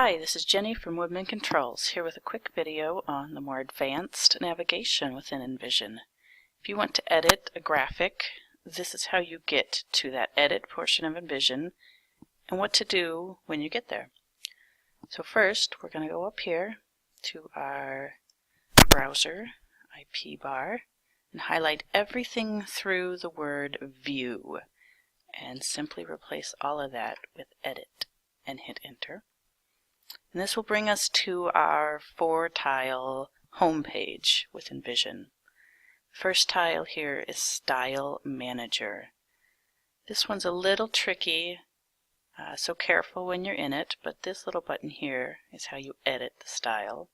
Hi, this is Jenny from Woodman Controls, here with a quick video on the more advanced navigation within Envision. If you want to edit a graphic, this is how you get to that edit portion of Envision and what to do when you get there. So first, we're going to go up here to our browser IP bar and highlight everything through the word View and simply replace all of that with Edit and hit Enter. And this will bring us to our 4-tile home page with Envision. First tile here is Style Manager. This one's a little tricky, so careful when you're in it, but this little button here is how you edit the style.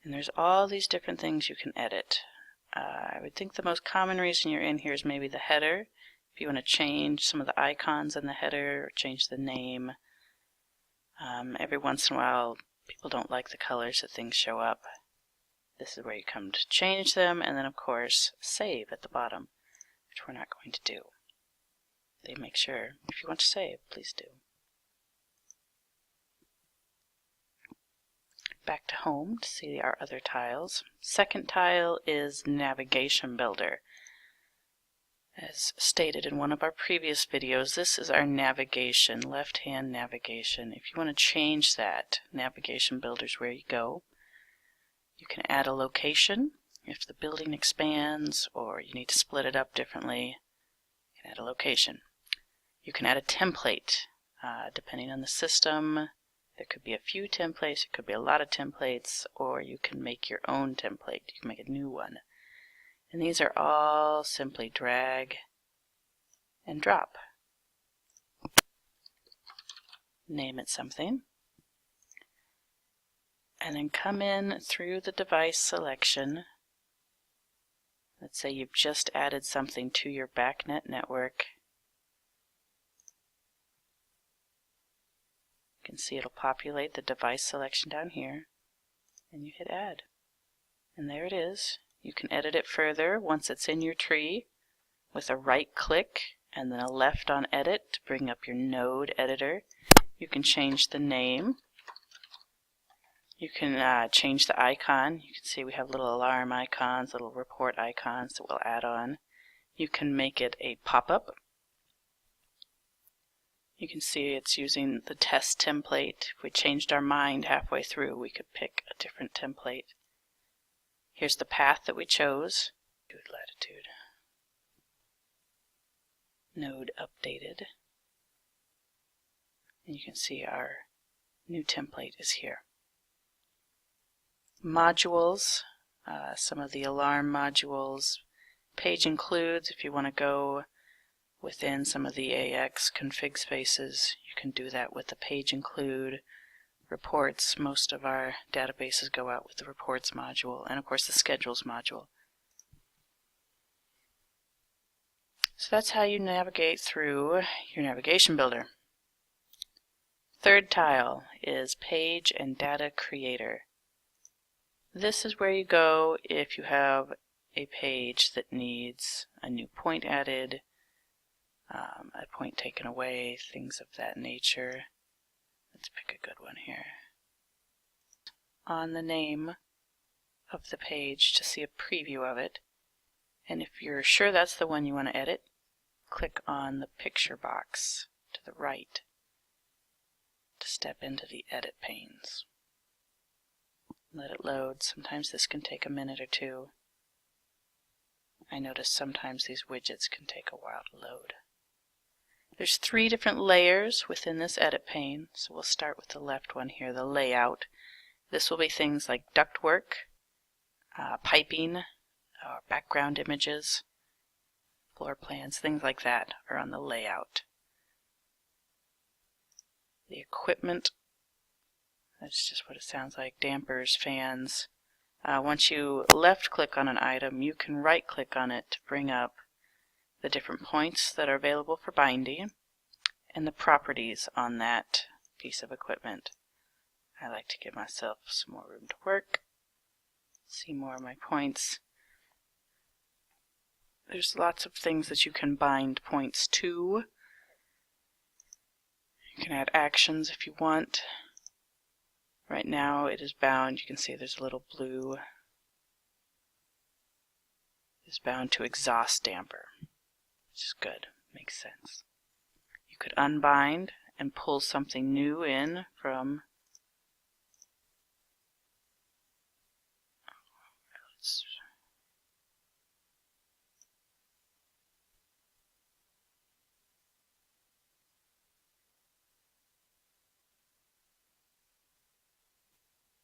And there's all these different things you can edit. I would think the most common reason you're in here is maybe the header. If you want to change some of the icons in the header, or change the name. Every once in a while, people don't like the colors that things show up. This is where you come to change them, and then of course, save at the bottom, which we're not going to do. They make sure, if you want to save, please do. Back to home to see our other tiles. Second tile is Navigation Builder. As stated in one of our previous videos, this is our navigation, left-hand navigation. If you want to change that, Navigation Builder is where you go. You can add a location if the building expands or you need to split it up differently. You can add a location. You can add a template, depending on the system. There could be a few templates, it could be a lot of templates, or you can make your own template. You can make a new one. And these are all simply drag and drop. Name it something. And then come in through the device selection. Let's say you've just added something to your BACnet network. You can see it'll populate the device selection down here. And you hit Add. And there it is. You can edit it further once it's in your tree with a right click and then a left on Edit to bring up your node editor. You can change the name. You can change the icon. You can see we have little alarm icons, little report icons that we'll add on. You can make it a pop-up. You can see it's using the test template. If we changed our mind halfway through, we could pick a different template. Here's the path that we chose. Latitude. Node updated. And you can see our new template is here. Modules, some of the alarm modules. Page includes, if you want to go within some of the AX config spaces, you can do that with the page include. Reports, most of our databases go out with the reports module, and of course the schedules module. So that's how you navigate through your navigation builder. Third tile is Page and Data Creator. This is where you go if you have a page that needs a new point added, a point taken away, things of that nature. Let's pick a good one here. On the name of the page to see a preview of it. And if you're sure that's the one you want to edit, click on the picture box to the right to step into the edit panes. Let it load. Sometimes this can take a minute or two. I notice sometimes these widgets can take a while to load. There's 3 different layers within this edit pane, so we'll start with the left one here, the layout. This will be things like ductwork, piping, background images, floor plans, things like that are on the layout. The equipment, that's just what it sounds like, dampers, fans. Once you left click on an item, you can right click on it to bring up the different points that are available for binding and the properties on that piece of equipment. I like to give myself some more room to work, see more of my points. There's lots of things that you can bind points to. You can add actions if you want. Right now it is bound, you can see there's a little blue, is bound to exhaust damper, which is good, makes sense. You could unbind and pull something new in from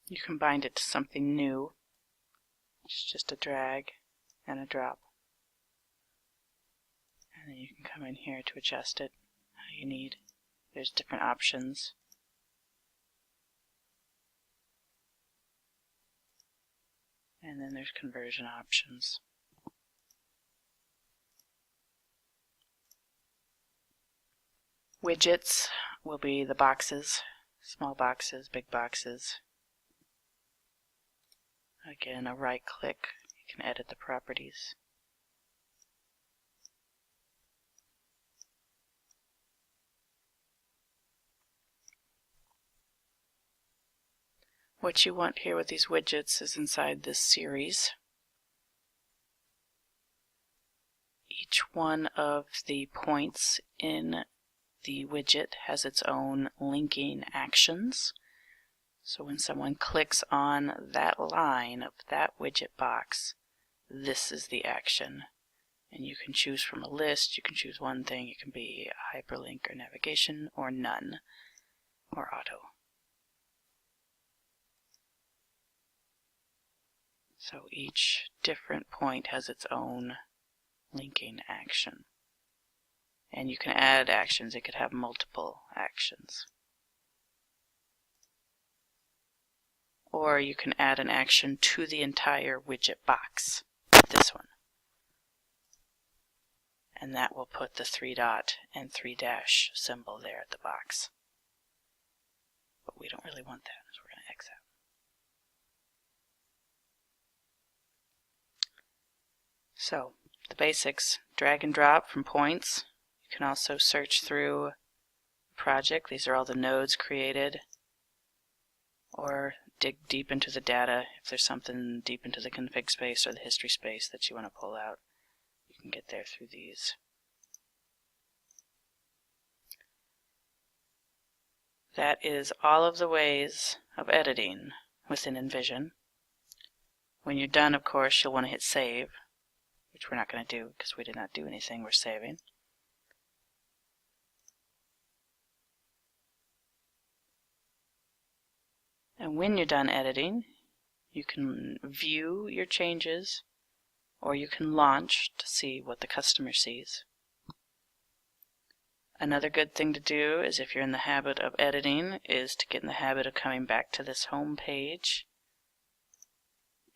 you can bind it to something new. It's just a drag and a drop. And then you can come in here to adjust it how you need. There's different options. And then there's conversion options. Widgets will be the boxes, small boxes, big boxes. Again, a right click, you can edit the properties. What you want here with these widgets is inside this series. Each one of the points in the widget has its own linking actions. So when someone clicks on that line of that widget box, this is the action. And you can choose from a list, you can choose one thing, it can be a hyperlink or navigation or none or auto. So each different point has its own linking action. And you can add actions, it could have multiple actions. Or you can add an action to the entire widget box, this one. And that will put the 3 dot and 3 dash symbol there at the box. But we don't really want that, so we're going to X out. So, the basics, drag and drop from points. You can also search through the project. These are all the nodes created. Or dig deep into the data if there's something deep into the config space or the history space that you want to pull out. You can get there through these. That is all of the ways of editing within InVision. When you're done, of course, you'll want to hit save, which we're not going to do because we did not do anything we're saving. And when you're done editing, you can view your changes or you can launch to see what the customer sees. Another good thing to do is if you're in the habit of editing is to get in the habit of coming back to this home page,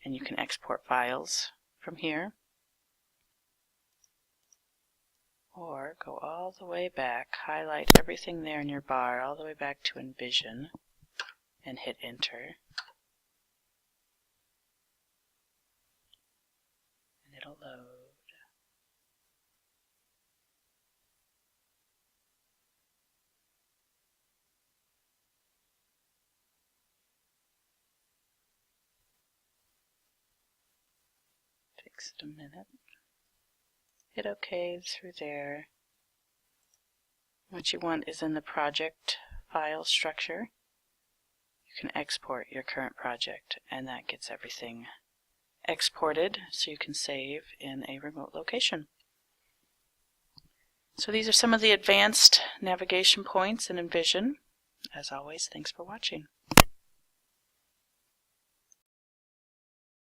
and you can export files from here or go all the way back, highlight everything there in your bar all the way back to InVision and hit enter, and it'll load. Takes it a minute. Hit OK through there. What you want is in the project file structure. You can export your current project, and that gets everything exported so you can save in a remote location. So these are some of the advanced navigation points in InVision. As always, thanks for watching.